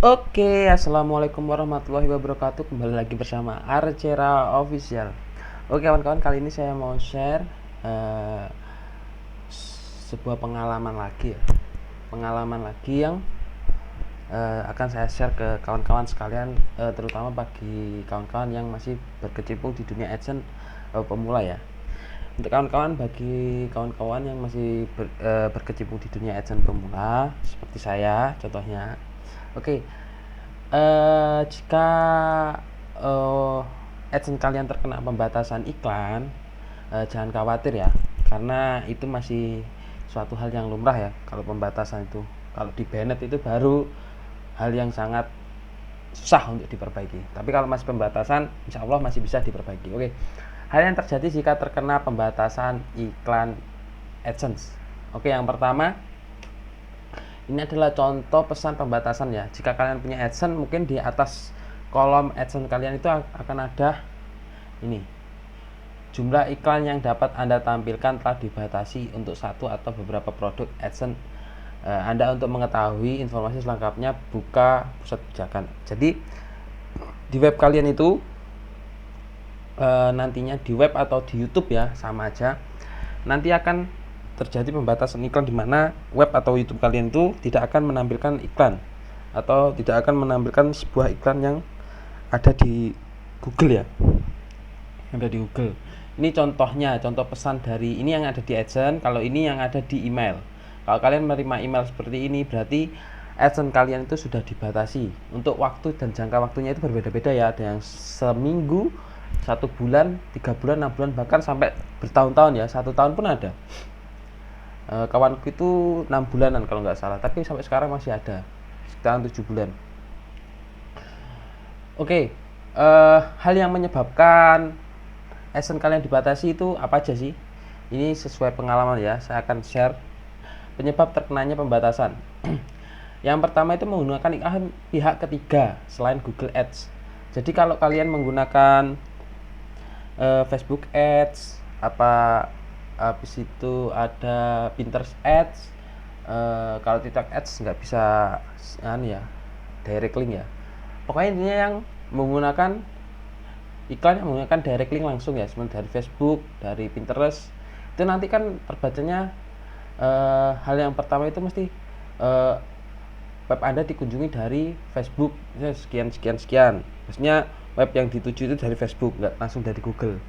Oke, assalamualaikum warahmatullahi wabarakatuh. Kembali lagi bersama Arcera Official. Oke, kawan-kawan, kali ini saya mau share eh, sebuah pengalaman lagi ya. Pengalaman lagi yang akan saya share ke kawan-kawan sekalian, terutama bagi kawan-kawan yang masih berkecimpung di dunia AdSense pemula ya. Untuk kawan-kawan, bagi kawan-kawan yang masih berkecimpung di dunia AdSense pemula seperti saya contohnya. Oke, jika AdSense kalian terkena pembatasan iklan, jangan khawatir ya, karena itu masih suatu hal yang lumrah ya. Kalau pembatasan itu, kalau di banned itu baru hal yang sangat susah untuk diperbaiki. Tapi kalau masih pembatasan, insya Allah masih bisa diperbaiki. Oke, hal yang terjadi jika terkena pembatasan iklan AdSense. Oke, yang pertama, ini adalah contoh pesan pembatasan ya. Jika kalian punya AdSense, mungkin di atas kolom AdSense kalian itu akan ada ini. Jumlah iklan yang dapat Anda tampilkan telah dibatasi untuk satu atau beberapa produk AdSense. Anda untuk mengetahui informasi selengkapnya buka pusat pijakan. Jadi di web kalian itu nantinya di web atau di YouTube ya sama aja. Nanti akan terjadi pembatasan iklan di mana web atau YouTube kalian itu tidak akan menampilkan iklan atau tidak akan menampilkan sebuah iklan yang ada di Google ya. Ada di Google. Ini contohnya, contoh pesan dari ini yang ada di AdSense, kalau ini yang ada di email. Kalau kalian menerima email seperti ini, berarti AdSense kalian itu sudah dibatasi. Untuk waktu dan jangka waktunya itu berbeda-beda ya. Ada yang seminggu, 1 bulan, 3 bulan, 6 bulan, bahkan sampai bertahun-tahun ya. 1 tahun pun ada. Kawanku itu 6 bulanan kalau nggak salah, tapi sampai sekarang masih ada. Sekitar 7 bulan. Oke, hal yang menyebabkan AdSense kalian dibatasi itu apa aja sih? Ini sesuai pengalaman ya, saya akan share penyebab terkenanya pembatasan. Yang pertama itu menggunakan iklan pihak ketiga selain Google Ads. Jadi kalau kalian menggunakan Facebook Ads, habis itu ada Pinterest Ads, kalau TikTok Ads nggak bisa ya, direct link ya. Pokoknya intinya yang menggunakan iklan yang menggunakan direct link langsung ya, seperti dari Facebook, dari Pinterest, itu nanti kan terbacanya hal yang pertama itu mesti web Anda dikunjungi dari Facebook sekian sekian sekian. Maksudnya web yang dituju itu dari Facebook, nggak langsung dari Google.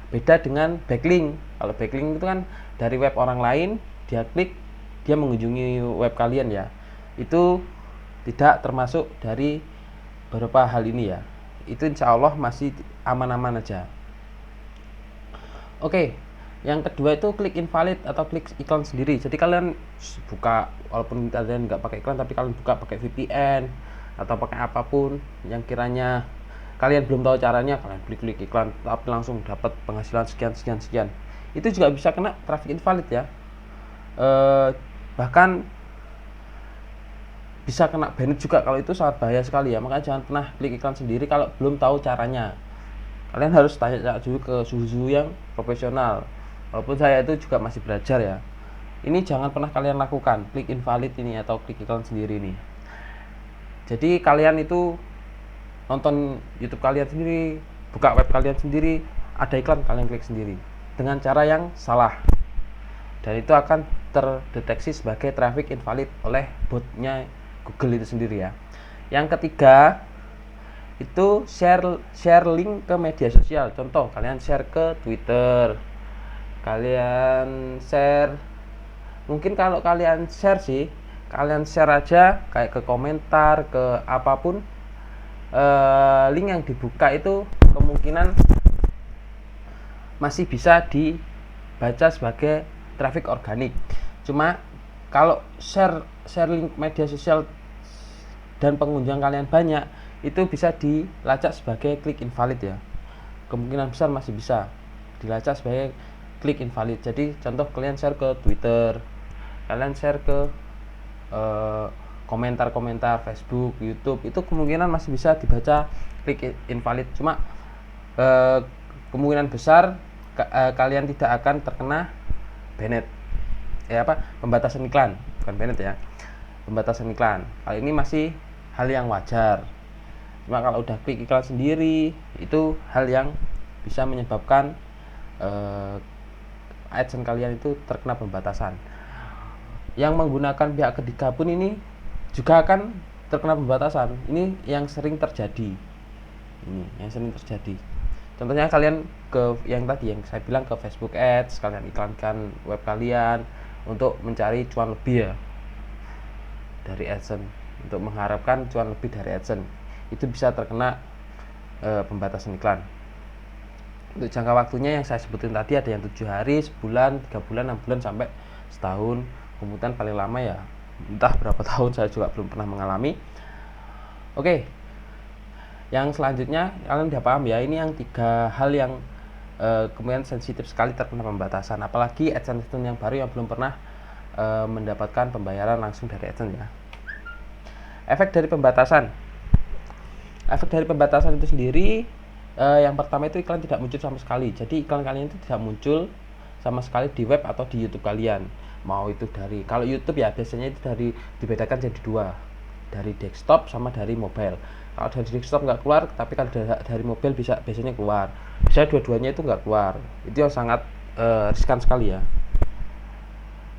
Beda dengan backlink. Kalau backlink itu kan dari web orang lain, dia klik, dia mengunjungi web kalian ya. Itu tidak termasuk dari beberapa hal ini ya. Itu insya Allah masih aman-aman aja. Oke, yang kedua itu klik invalid atau klik iklan sendiri. Jadi kalian buka, walaupun kalian nggak pakai iklan, tapi kalian buka pakai VPN atau pakai apapun yang kiranya kalian belum tahu caranya, kalian klik iklan tapi langsung dapat penghasilan sekian sekian sekian. Itu juga bisa kena traffic invalid ya. Bahkan bisa kena banned juga. Kalau itu sangat bahaya sekali ya. Makanya jangan pernah klik iklan sendiri kalau belum tahu caranya. Kalian harus tanya dulu ke suhu yang profesional. Walaupun saya itu juga masih belajar ya. Ini jangan pernah kalian lakukan klik invalid ini atau klik iklan sendiri ini. Jadi kalian itu nonton YouTube kalian sendiri, buka web kalian sendiri, ada iklan kalian klik sendiri dengan cara yang salah. Dan itu akan terdeteksi sebagai traffic invalid oleh botnya Google itu sendiri ya. Yang ketiga itu share link ke media sosial. Contoh, kalian share ke Twitter, kalian share, mungkin kalau kalian share sih, kalian share aja kayak ke komentar, ke apapun, link yang dibuka itu kemungkinan masih bisa dibaca sebagai traffic organik. Cuma kalau share link media sosial dan pengunjung kalian banyak, itu bisa dilacak sebagai klik invalid ya. Kemungkinan besar masih bisa dilacak sebagai klik invalid. Jadi contoh, kalian share ke Twitter, kalian share ke komentar-komentar Facebook, YouTube, itu kemungkinan masih bisa dibaca klik invalid. Cuma kemungkinan besar kalian tidak akan terkena banned. Pembatasan iklan, bukan banned ya. Pembatasan iklan. Kali ini masih hal yang wajar. Cuma kalau udah klik iklan sendiri itu hal yang bisa menyebabkan AdSense kalian itu terkena pembatasan. Yang menggunakan pihak ketiga pun ini juga akan terkena pembatasan. Ini yang sering terjadi. Contohnya kalian ke yang tadi yang saya bilang, ke Facebook Ads, kalian iklankan web kalian untuk mencari cuan lebih ya dari AdSense, untuk mengharapkan cuan lebih dari AdSense, itu bisa terkena pembatasan iklan. Untuk jangka waktunya yang saya sebutin tadi ada yang 7 hari, sebulan, 3 bulan, 6 bulan, sampai setahun. Kemudian paling lama ya entah berapa tahun, saya juga belum pernah mengalami. Oke, yang selanjutnya kalian udah paham ya, ini yang 3 hal yang kemudian sensitif sekali terkena pembatasan. Apalagi AdSense yang baru yang belum pernah mendapatkan pembayaran langsung dari AdSense ya. Efek dari pembatasan itu sendiri, yang pertama itu iklan tidak muncul sama sekali. Jadi iklan kalian itu tidak muncul sama sekali di web atau di YouTube kalian. Mau itu dari, kalau YouTube ya biasanya itu dibedakan jadi 2, dari desktop sama dari mobile. Kalau dari desktop nggak keluar, tapi kalau dari mobile biasanya keluar. Bisa dua-duanya itu nggak keluar. Itu yang sangat riskan sekali ya.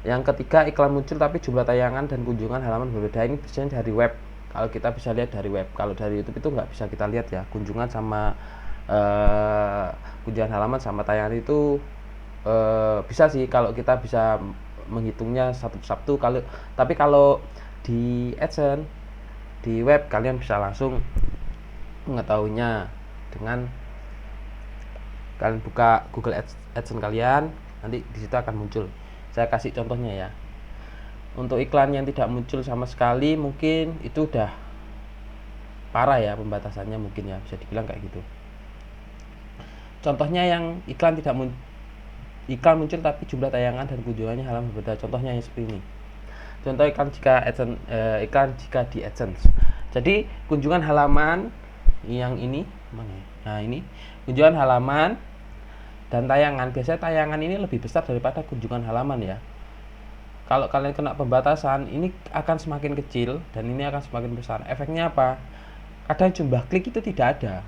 Yang ketiga, iklan muncul tapi jumlah tayangan dan kunjungan halaman berbeda. Ini biasanya dari web. Kalau kita bisa lihat dari web. Kalau dari YouTube itu nggak bisa kita lihat ya. Kunjungan sama kunjungan halaman sama tayangan itu bisa sih kalau kita bisa menghitungnya satu persatu. Tapi kalau di AdSense, di web, kalian bisa langsung mengetahuinya dengan kalian buka Google AdSense kalian, nanti di situ akan muncul. Saya kasih contohnya ya. Untuk iklan yang tidak muncul sama sekali, mungkin itu udah parah ya pembatasannya, mungkin ya bisa dibilang kayak gitu. Contohnya yang iklan muncul tapi jumlah tayangan dan kunjungannya halaman berbeda. Contohnya yang seperti ini. Contoh iklan jika di AdSense. Jadi kunjungan halaman yang ini mana ya? Nah, ini kunjungan halaman dan tayangan. Biasanya tayangan ini lebih besar daripada kunjungan halaman ya. Kalau kalian kena pembatasan, ini akan semakin kecil dan ini akan semakin besar. Efeknya apa? Kadang jumlah klik itu tidak ada.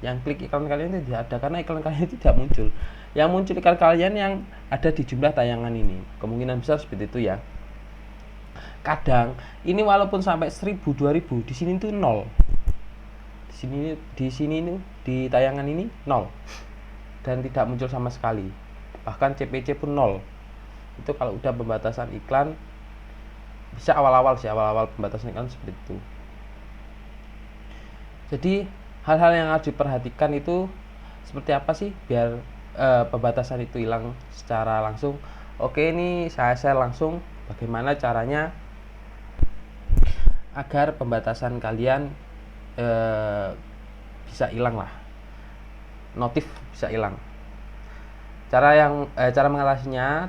Yang klik iklan kalian itu tidak ada karena iklan kalian itu tidak muncul. Yang muncul iklan kalian yang ada di jumlah tayangan ini. Kemungkinan besar seperti itu ya. Kadang ini walaupun sampai 1000, 2000, di sini itu 0. Di sini ini di tayangan ini 0. Dan tidak muncul sama sekali. Bahkan CPC pun 0. Itu kalau udah pembatasan iklan, bisa awal-awal pembatasan iklan seperti itu. Jadi hal-hal yang harus diperhatikan itu seperti apa sih biar pembatasan itu hilang secara langsung. Oke, ini saya share langsung bagaimana caranya agar pembatasan kalian bisa hilang lah, notif bisa hilang. Cara mengatasinya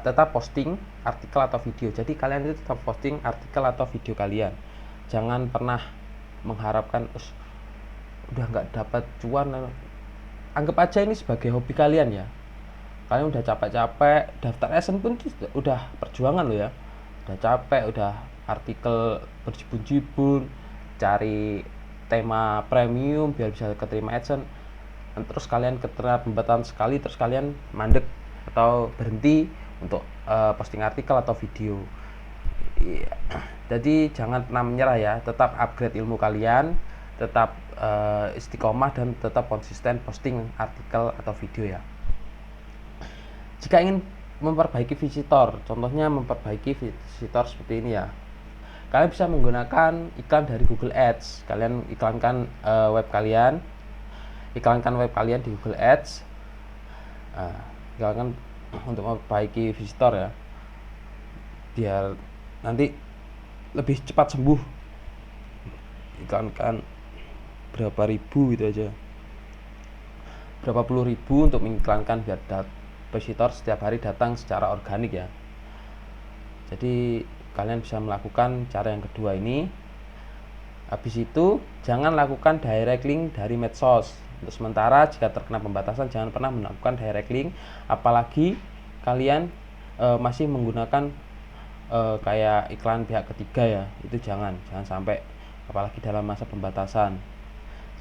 tetap posting artikel atau video. Jadi kalian itu tetap posting artikel atau video kalian. Jangan pernah mengharapkan udah nggak dapat cuan. Anggap aja ini sebagai hobi kalian ya. Kalian udah capek-capek daftar AdSense pun udah perjuangan loh ya. Udah capek, udah artikel berjibun-jibun, cari tema premium biar bisa keterima AdSense. Terus kalian keterima pembatasan sekali, terus kalian mandek atau berhenti untuk posting artikel atau video. Jadi jangan pernah menyerah ya. Tetap upgrade ilmu kalian, tetap istiqomah dan tetap konsisten posting artikel atau video ya. Jika ingin memperbaiki visitor, contohnya memperbaiki visitor seperti ini ya, kalian bisa menggunakan iklan dari Google Ads. Kalian iklankan web kalian di Google Ads, iklankan untuk memperbaiki visitor ya, biar nanti lebih cepat sembuh. Iklankan berapa ribu gitu aja, berapa puluh ribu untuk mengiklankan biar visitor setiap hari datang secara organik ya. Jadi kalian bisa melakukan cara yang kedua ini. Habis itu jangan lakukan direct link dari medsos. Untuk sementara jika terkena pembatasan jangan pernah melakukan direct link, apalagi kalian masih menggunakan kayak iklan pihak ketiga ya. Itu jangan sampai apalagi dalam masa pembatasan.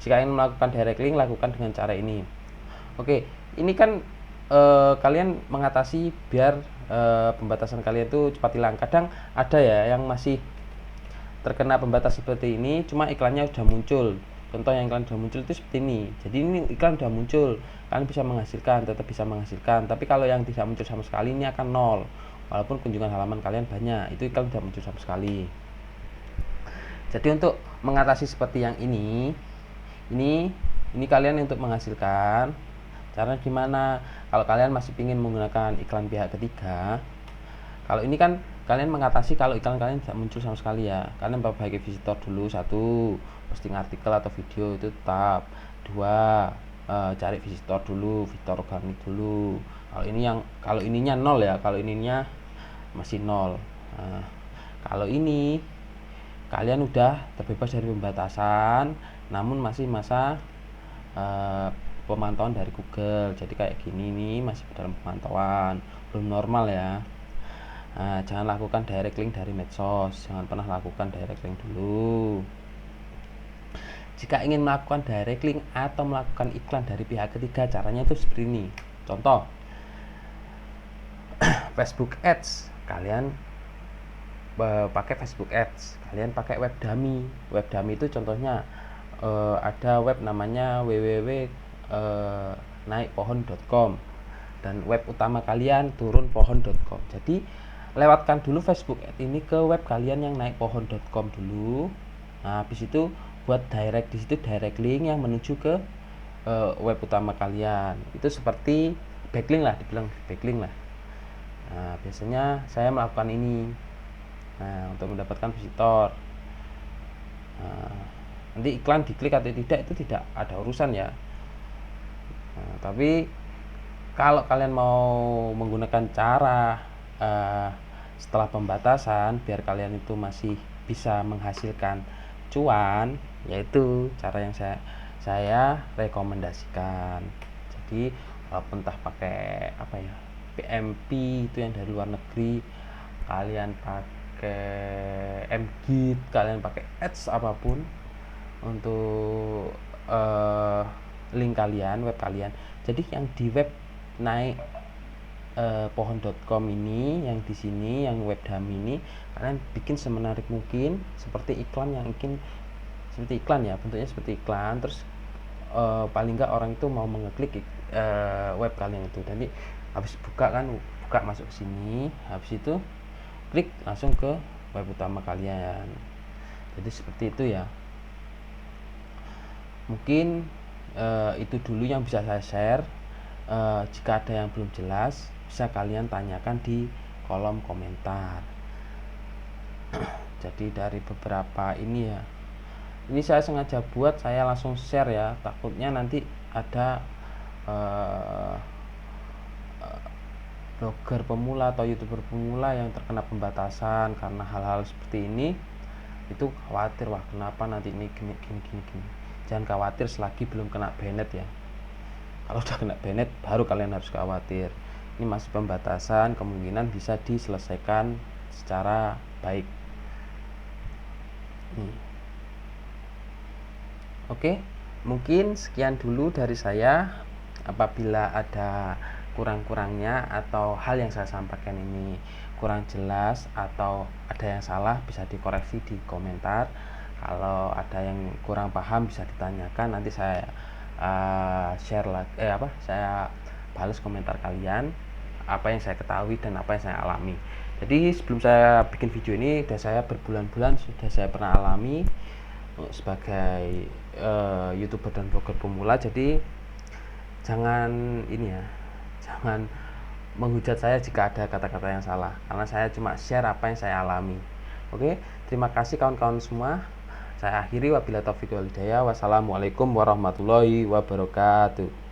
Jika ingin melakukan direct link, lakukan dengan cara ini. Oke, ini kan kalian mengatasi biar pembatasan kalian itu cepat hilang. Kadang ada ya yang masih terkena pembatas seperti ini, cuma iklannya sudah muncul. Contoh yang iklan sudah muncul itu seperti ini. Jadi ini iklan sudah muncul, kalian bisa menghasilkan, tetap bisa menghasilkan. Tapi kalau yang tidak muncul sama sekali ini akan nol, walaupun kunjungan halaman kalian banyak, itu iklan sudah muncul sama sekali. Jadi untuk mengatasi seperti yang ini kalian untuk menghasilkan. Caranya gimana? Kalau kalian masih ingin menggunakan iklan pihak ketiga, kalau ini kan kalian mengatasi kalau iklan kalian tidak muncul sama sekali ya. Kalian perbaiki visitor dulu, satu, posting artikel atau video itu tetap. Dua, cari visitor dulu, visitor organik dulu. Kalau ininya nol ya, kalau ininya masih nol. Nah, kalau ini kalian udah terbebas dari pembatasan, namun masih masa pemantauan dari Google. Jadi kayak gini nih, masih dalam pemantauan, belum normal ya. Nah, jangan lakukan direct link dari medsos, jangan pernah lakukan direct link dulu. Jika ingin melakukan direct link atau melakukan iklan dari pihak ketiga, caranya itu seperti ini. Contoh, Facebook Ads, kalian pakai Facebook Ads, kalian pakai web dummy. Web dummy itu contohnya ada web namanya www.naikpohon.com dan web utama kalian turunpohon.com. Jadi lewatkan dulu Facebook Ads ini ke web kalian yang naikpohon.com dulu. Nah, habis itu buat direct di situ, direct link yang menuju ke web utama kalian. Itu seperti backlink lah, dibilang backlink lah. Nah, biasanya saya melakukan ini. Nah, untuk mendapatkan visitor. Nah, nanti iklan diklik atau tidak itu tidak ada urusan ya. Nah, tapi kalau kalian mau menggunakan cara setelah pembatasan biar kalian itu masih bisa menghasilkan cuan, yaitu cara yang saya rekomendasikan. Jadi walaupun entah pakai apa ya, PMP itu yang dari luar negeri, kalian pakai Mgit, kalian pakai ads apapun untuk link kalian, web kalian. Jadi yang di web naik pohon.com ini, yang di sini, yang web dummy ini, kalian bikin semenarik mungkin seperti iklan, seperti iklan ya, bentuknya seperti iklan. Terus paling nggak orang itu mau mengeklik web kalian itu. Nanti habis buka masuk ke sini, habis itu klik langsung ke web utama kalian. Jadi seperti itu ya. Mungkin itu dulu yang bisa saya share. Jika ada yang belum jelas, bisa kalian tanyakan di kolom komentar. Jadi dari beberapa ini ya, ini saya sengaja buat, saya langsung share ya, takutnya nanti ada blogger pemula atau youtuber pemula yang terkena pembatasan karena hal-hal seperti ini. Itu khawatir, wah kenapa nanti ini gini. Jangan khawatir selagi belum kena banned ya. Kalau udah kena banned baru kalian harus khawatir. Ini masih pembatasan, kemungkinan bisa diselesaikan secara baik. Oke, mungkin sekian dulu dari saya. Apabila ada kurang-kurangnya atau hal yang saya sampaikan ini kurang jelas atau ada yang salah, bisa dikoreksi di komentar. Kalau ada yang kurang paham bisa ditanyakan, nanti saya share lagi saya balas komentar kalian, apa yang saya ketahui dan apa yang saya alami. Jadi sebelum saya bikin video ini saya berbulan-bulan sudah saya pernah alami sebagai YouTuber dan blogger pemula. Jadi jangan menghujat saya jika ada kata-kata yang salah, karena saya cuma share apa yang saya alami. Oke, terima kasih kawan-kawan semua. Saya akhiri, wabillahi taufiq wal hidayah. Wassalamualaikum warahmatullahi wabarakatuh.